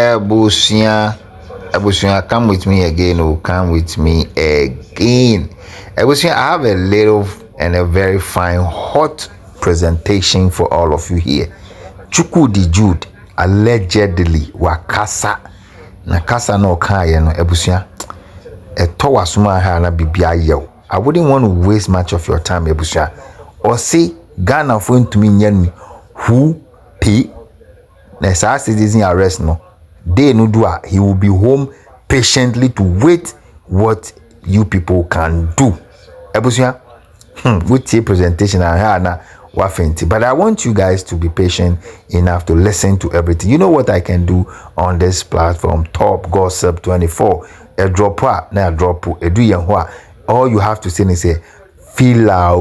Ebusia, come with me again. Oh, come with me again. Ebusia, I have a little and a very fine, hot presentation for all of you here. Chukwudi Jude allegedly wakasa na kasa no kaya no Ebusia. Eto wasuma ha na bibia yew. I wouldn't want to waste much of your time, Ebusia. Or say Ghana for to me nyen who pay na citizen arrest no. They no do he will be home patiently to wait what you people can do. Ebusia, with your presentation na wafenti. But I want you guys to be patient enough to listen to everything. You know what I can do on this platform, Top Gossip 24. A drop na drop a do yen hwa. All you have to say is say fila.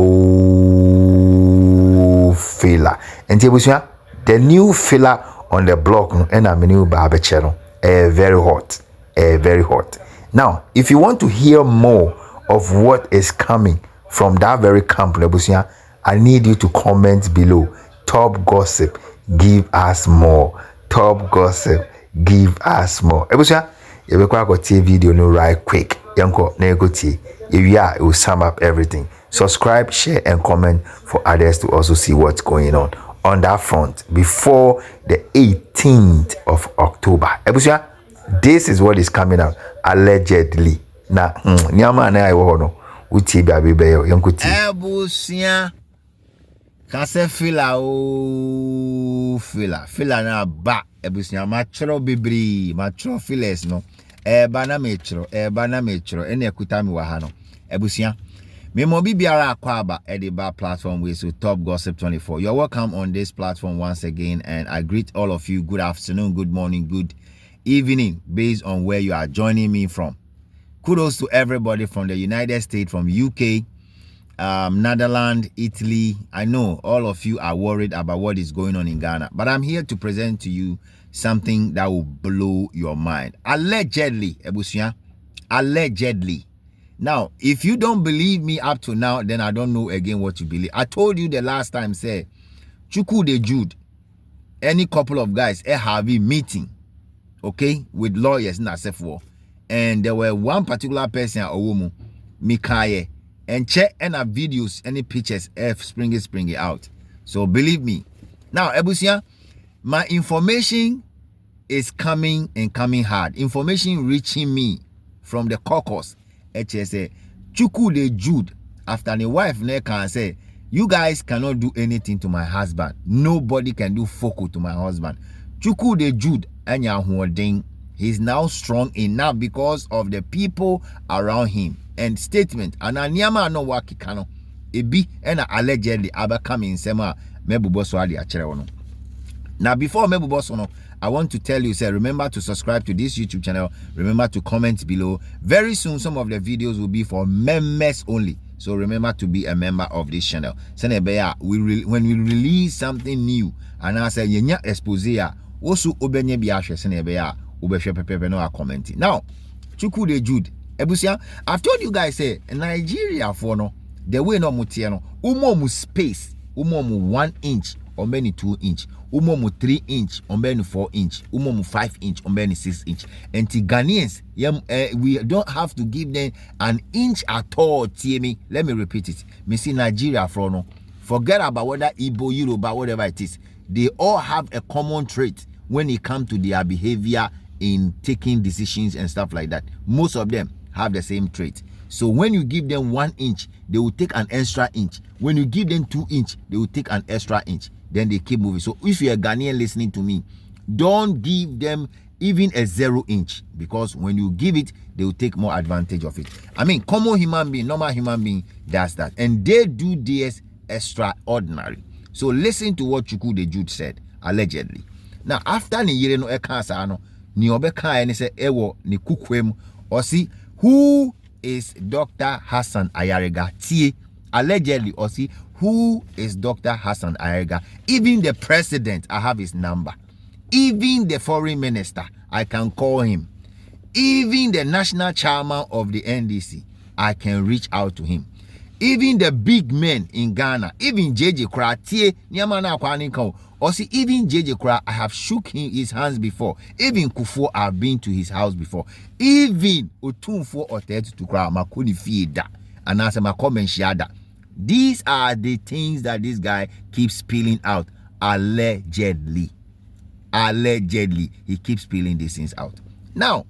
And Ebusia, the new filler on the block and a new barber channel, very hot, very hot. Now, if you want to hear more of what is coming from that very company, Ebusia, I need you to comment below. Top Gossip, give us more. Top Gossip, give us more. Ebusia, you will go to video no right quick. Yanko negoti. It will sum up everything. Subscribe, share, and comment for others to also see what's going on that front before the 18th of October. Ebusia, this is what is coming out allegedly. Na nyama na iwo no uti ba bebe yo yankuti. Ebusia kase fila na ba Ebusia matro bibri matro files no eba na metro ene ekuta mi wa ha no Ebusia me mo bibiara akwaba ediba platform we so Top Gossip 24. You're welcome on this platform once again, and I greet all of you good afternoon, good morning, good evening based on where you are joining me from. Kudos to everybody from the United States, from UK, Netherlands, Italy. I know all of you are worried about what is going on in Ghana, but I'm here to present to you something that will blow your mind. Allegedly, Ebusia, allegedly. Now, if you don't believe me up to now, then I don't know again what you believe. I told you the last time, say, Chukwudi Jude, any couple of guys have a meeting, okay, with lawyers in Asefo, and there were one particular person, a woman, Mikaye, and check any videos, any pictures, springy out. So believe me. Now, Ebusia, my information is coming and coming hard. Information reaching me from the caucus. HSA Chukwudi Jude, after the wife can say, you guys cannot do anything to my husband. Nobody can do foco to my husband. Chukwudi Jude, he's now strong enough because of the people around him. And statement, and anyama no wakikano, ebi and allegedly abakami in sema mebuboso adi acherewono. Now, before mebuboso, I want to tell you, sir, remember to subscribe to this YouTube channel. Remember to comment below. Very soon, some of the videos will be for members only. So remember to be a member of this channel. When we release something new, and I say, yenya expose ya, also obenye biashe senebeya, ubeshe pepe no commenting. Now, Chukwudi Jude, Ebusia, I've told you guys, say, Nigeria for no, the way no mutiano, umomu space, umomu 1 inch, or many 2 inch. Umomu 3 inch, umbeni 4 inch, umomu 5 inch, umbeni 6 inch. And the Ghanaians, we don't have to give them an inch at all. Let me repeat it. Me see Nigeria for no. Forget about whether Igbo, Yoruba, whatever it is. They all have a common trait when it comes to their behavior in taking decisions and stuff like that. Most of them have the same trait. So when you give them 1 inch, they will take an extra inch. When you give them 2 inch, they will take an extra inch. Then they keep moving. So if you're a Ghanaian listening to me, don't give them even a 0 inch, because when you give it, they will take more advantage of it. I mean, common human being, normal human being does that, and they do this extraordinary. So listen to what Chukwudi Jude said allegedly. Now, after ni yire no ekasa no, ni obeka ene se ewo ni kukwem, or see who is Dr. Hassan Ayariga tie allegedly, or see who is Dr. Hassan Ayariga. Even the president, I have his number. Even the foreign minister, I can call him. Even the national chairman of the NDC, I can reach out to him. Even the big men in Ghana, even JJ Kratie, Nyamana Kwanika, Or see, even JJ Kra, I have shook his hands before. Even Kufo, I've been to his house before. Even Otunfo or 32 Kra, Makuni Fieda, and as my comment shiada. These are the things that this guy keeps spilling out. Allegedly. Allegedly, he keeps spilling these things out. Now,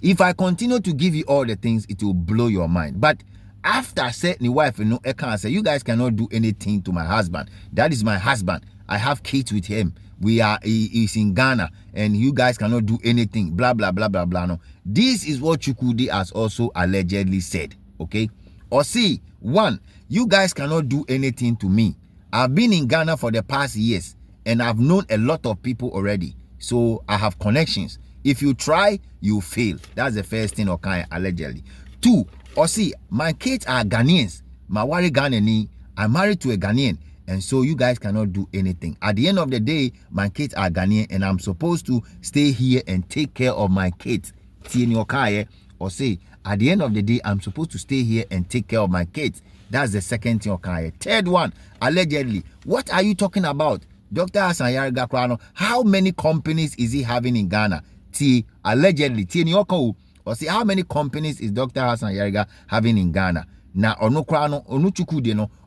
if I continue to give you all the things, it will blow your mind. But after saying the wife, I can't say, you guys cannot do anything to my husband. That is my husband. I have kids with him. He's in Ghana, and you guys cannot do anything. Blah, blah, blah, blah, blah. No. This is what Chukwudi has also allegedly said. Okay? Or see, one, you guys cannot do anything to me. I've been in Ghana for the past years, and I've known a lot of people already. So I have connections. If you try, you fail. That's the first thing, okay, allegedly. Two, or see, my kids are Ghanaians. My wife Ghanaian. I'm married to a Ghanaian. And so you guys cannot do anything. At the end of the day, my kids are Ghanaian, and I'm supposed to stay here and take care of my kids. Or say, at the end of the day, I'm supposed to stay here and take care of my kids. That's the second thing, okay. Third one, allegedly. What are you talking about? Dr. Hassan Yariga Krano, how many companies is he having in Ghana? Allegedly, or see, how many companies is Dr. Hassan Yariga having in Ghana? Now, no,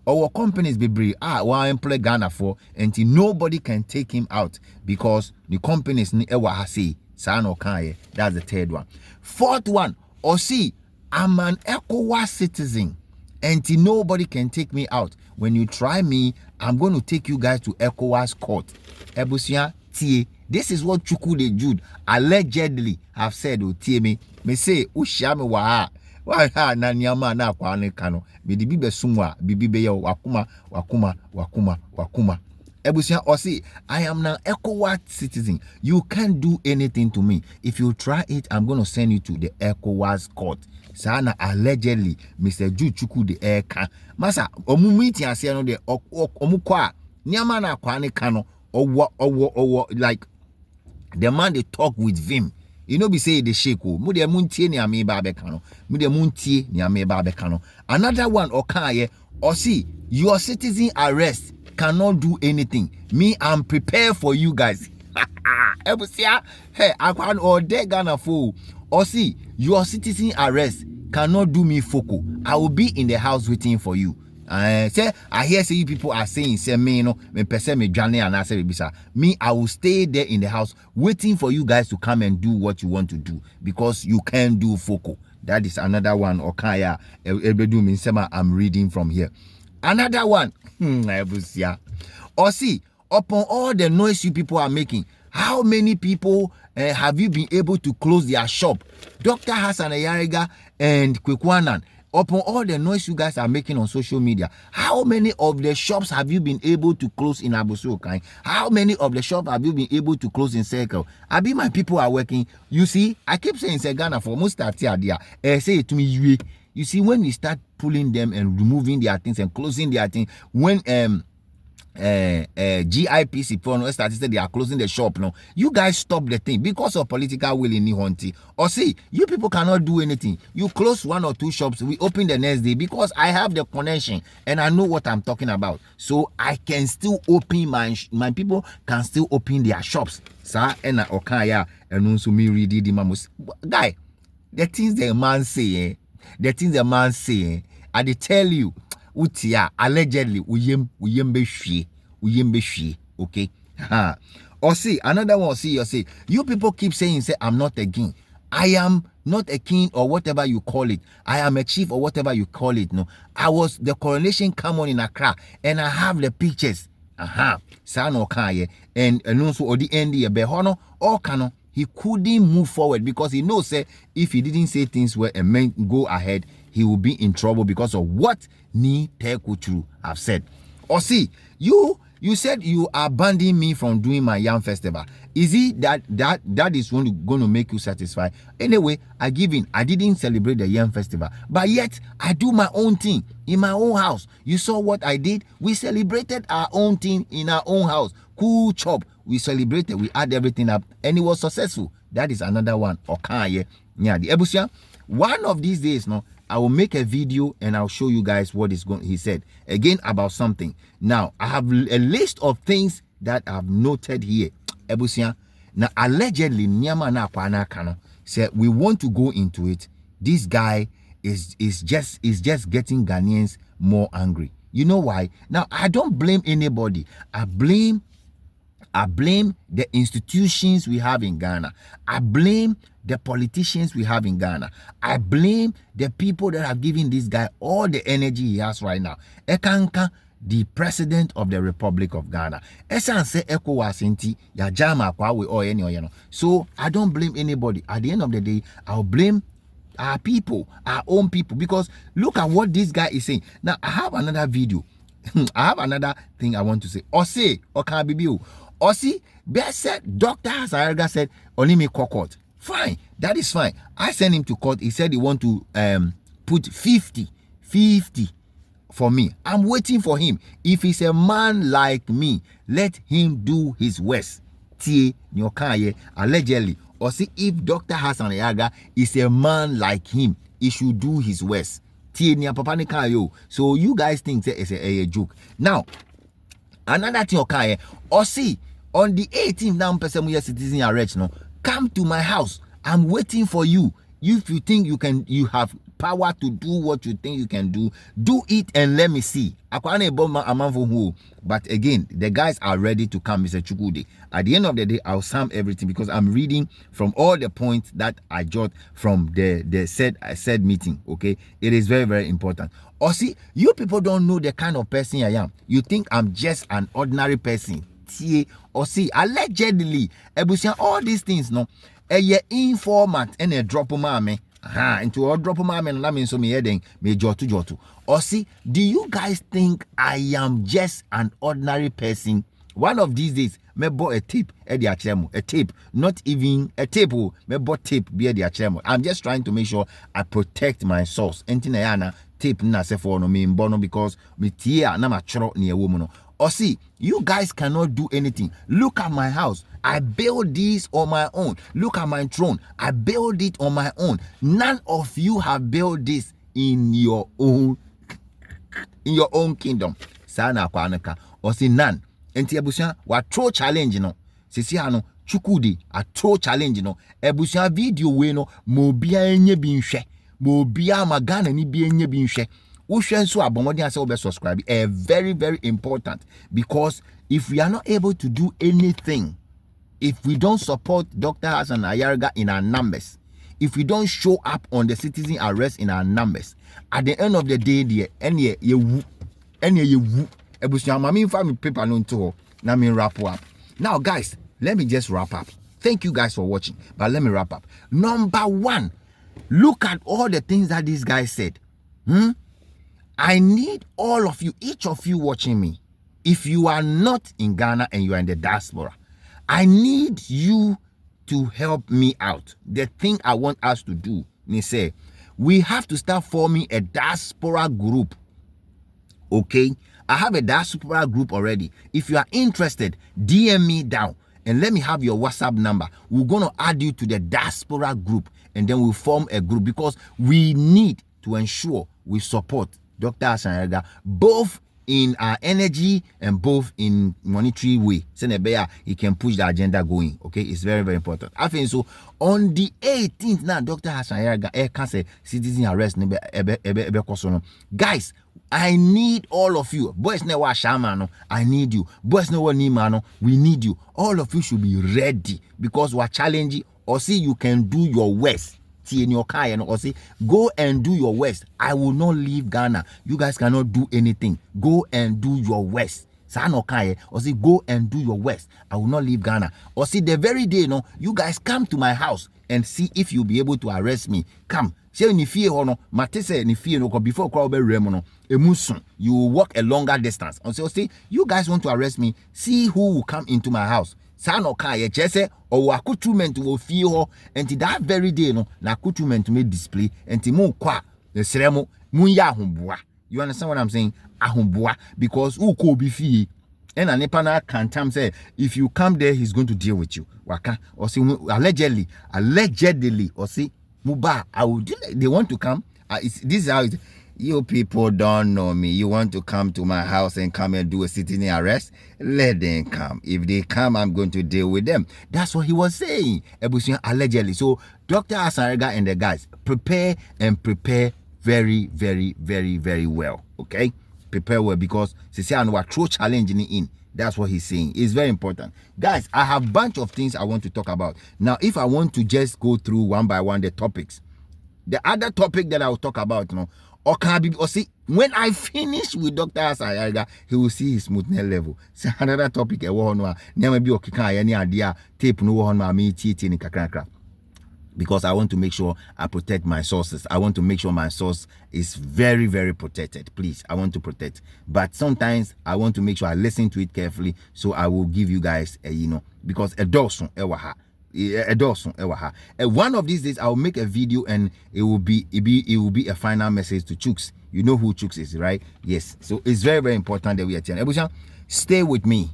our companies be one employ Ghana for, and nobody can take him out because the companies ni hasi sano kaye. That's the third one. Fourth one, or see, I'm an ECOWAS citizen, and nobody can take me out. When you try me, I'm going to take you guys to ECOWAS court. Ebusia tie. This is what Chukwudi Jude allegedly have said. Me say ushame wa na nyama na kwane kano. Me di bibe sumwa bibibe yo wakuma. Ebusia osi, I am now ECOWAS citizen. You can't do anything to me. If you try it, I'm going to send you to the ECOWAS court. Sana allegedly Mr. Jude Chukwudi eka. Masa omumiti ase no de omukwa nyama na kwane kano owo like the man they talk with vim. You know, be say the shake. Mude muntie ni ame ba bekano. Mude muntie ni ame ba bekano. Another one okaye or see your citizen arrest cannot do anything. Me, I'm prepared for you guys. Hey, I can't order Ghana for or see your citizen arrest cannot do me foco. I will be in the house waiting for you. Say I hear say you people are saying say me no me person me dwane and I say bisa me I will stay there in the house waiting for you guys to come and do what you want to do because you can't do foco. That is another one. Okaya ebedu me sema I'm reading from here. Another one. Or see upon all the noise you people are making, how many people have you been able to close their shop? Dr. Hassan Yariga and Kwekwanan. Upon all the noise you guys are making on social media, how many of the shops have you been able to close in Abosu Okai? How many of the shops have you been able to close in Circle? Abi my people are working. You see, I keep saying say Ghana for most start here. Say it to me. You see, when we start pulling them and removing their things and closing their things, when GIPC for started they are closing the shop now, you guys stop the thing because of political will in Nihonti. Or see, you people cannot do anything. You close one or two shops, we open the next day because I have the connection and I know what I'm talking about. So I can still open my people can still open their shops. Sa and okaya and also me read the mamus guy. The things the man say, I dey tell you. Utia allegedly uyembe shie, okay. Or see another one. See you say you people keep saying say I'm not a king. I am not a king or whatever you call it. I am a chief or whatever you call it. No, I was the coronation come on in Accra and I have the pictures. San okaye and also odi endi behono or kano. He couldn't move forward because he knows say if he didn't say things were and meant go ahead, he will be in trouble because of what Ni Tekuchu have said. Or see, you said you abandoning me from doing my yam festival. Is it that is going to make you satisfied? Anyway, I didn't celebrate the yam festival, but yet I do my own thing in my own house. You saw what I did? We celebrated our own thing in our own house. Cool chop. We celebrated, we add everything up, and it was successful. That is another one. Okay, yeah, the Ebusia. One of these days, no, I will make a video and I'll show you guys what is going. He said again about something. Now I have a list of things that I've noted here. Ebusia, now allegedly, Nyama na Kwana Kano said we want to go into it. This guy is just getting Ghanaians more angry. You know why? Now I don't blame anybody. I blame the institutions we have in Ghana. I blame the politicians we have in Ghana. I blame the people that have given this guy all the energy he has right now. Ekanka, the president of the Republic of Ghana. So I don't blame anybody. At the end of the day, I'll blame our people, our own people, because look at what this guy is saying. Now I have another video. I have another thing I want to say. Osi, Okabibiu. Osi, said, Dr. Asayerga said, Onimi court. Fine, that is fine. I sent him to court. He said he want to put 50 for me. I'm waiting for him. If he's a man like me, let him do his worst. Tie Nyokaye, allegedly. Osi, if Dr. Hassan Ayaga is a man like him, he should do his worst. So you guys think it's a joke. Now, another thing, okay, Osi, on the 18th now, citizen arrest, no, come to my house. I'm waiting for you. If you think you have power to do what you think you can do it and let me see. But again, the guys are ready to come, Mr. Chukwudi. At the end of the day, I'll sum everything because I'm reading from all the points that I jot from the said meeting. Okay, it is very, very important. Or see, you people don't know the kind of person I am. You think I'm just an ordinary person. Or see, allegedly, all these things, no, a informant and a drop of mame. Into a drop of my man, lamin so me heading me jotu. Or see, do you guys think I am just an ordinary person? One of these days, me bought a tape at the achemo. A tape, not even a tape. Me bought tape be at the achemo. I'm just trying to make sure I protect my source. Entinayana tape na se for no me mbono because me tia na machoro ni a woman. Or see, you guys cannot do anything. Look at my house. I built this on my own. Look at my throne. I built it on my own. None of you have built this in your own kingdom. Sana kwanaka. Or see, none. Enti ebusia wa throw challenge no. Sisi ano Chukwudi a throw challenge no. Ebusia video we no mobia enye bi nhwe. Mobia magana ni bi enye bi nhwe. Subscribe. Very, very important, because if we are not able to do anything, if we don't support Dr. Hassan Ayarga in our numbers, if we don't show up on the citizen arrest in our numbers, at the end of the day, wrap up. Now, guys, let me just wrap up. Thank you guys for watching, but let me wrap up. Number one, look at all the things that this guy said. I need all of you, each of you watching me. If you are not in Ghana and you are in the diaspora, I need you to help me out. The thing I want us to do, they say, we have to start forming a diaspora group. Okay? I have a diaspora group already. If you are interested, DM me down and let me have your WhatsApp number. We're going to add you to the diaspora group and then we'll form a group because we need to ensure we support Dr. Asayerga, both in our energy and both in monetary way. So he can push the agenda going. Okay, it's very, very important. I think so. On the 18th now, Dr. Asayerga can say citizen arrest. Guys, I need all of you. Boys never shamano. I need you. Boys never ni mano. We need you. All of you should be ready because we're challenging. Or see, you can do your worst. In your car and or say go and do your worst. I will not leave Ghana. You guys cannot do anything. Go and do your worst. Or say go and do your worst. I will not leave Ghana. Or see the very day no, you guys come to my house and see if you'll be able to arrest me. Come. Say ni fear no, matese ni fear no before crowd be remono. Emusun. You will walk a longer distance. And so say you guys want to arrest me. See who will come into my house. Sano kaya chese or accoutrement will feel and that very day no na accoutrement may display and mo kwa the seremo munya humbua. You understand what I'm saying? Ahumbua, because who could be fee and an epana can time say if you come there he's going to deal with you. Waka or see allegedly or see muba I will do they want to come. This is how it You people don't know me. You want to come to my house and come and do a sitting arrest? Let them come. If they come, I'm going to deal with them. That's what he was saying. Ebusia allegedly. So Dr. Asariga and the guys, prepare and prepare very, very, very, very well. Okay? Prepare well, because I know what true challenging in. That's what he's saying. It's very important. Guys, I have a bunch of things I want to talk about. Now, if I want to just go through one by one the topics, the other topic that I will talk about, or can be, or see, when I finish with Dr. Asariga, he will see his smoothness level. See, another topic, because I want to make sure I protect my sources. I want to make sure my source is very, very protected. Please, I want to protect. But sometimes I want to make sure I listen to it carefully. So I will give you guys, because a dozen ewaha. One of these days I'll make a video and it will be a final message to Chooks. You know who Chooks is, right? Yes. So it's very, very important that we attend. Ebusha, stay with me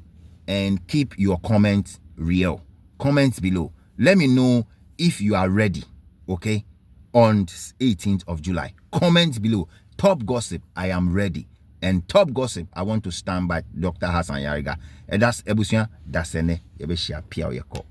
and keep your comments real. Comments below. Let me know if you are ready, okay, on 18th of July. Comment below. Top gossip, I am ready. And top gossip, I want to stand by Dr. Hassan Yariga. And that's Ebusia, that's Ene, Yebeshia Pia Yako.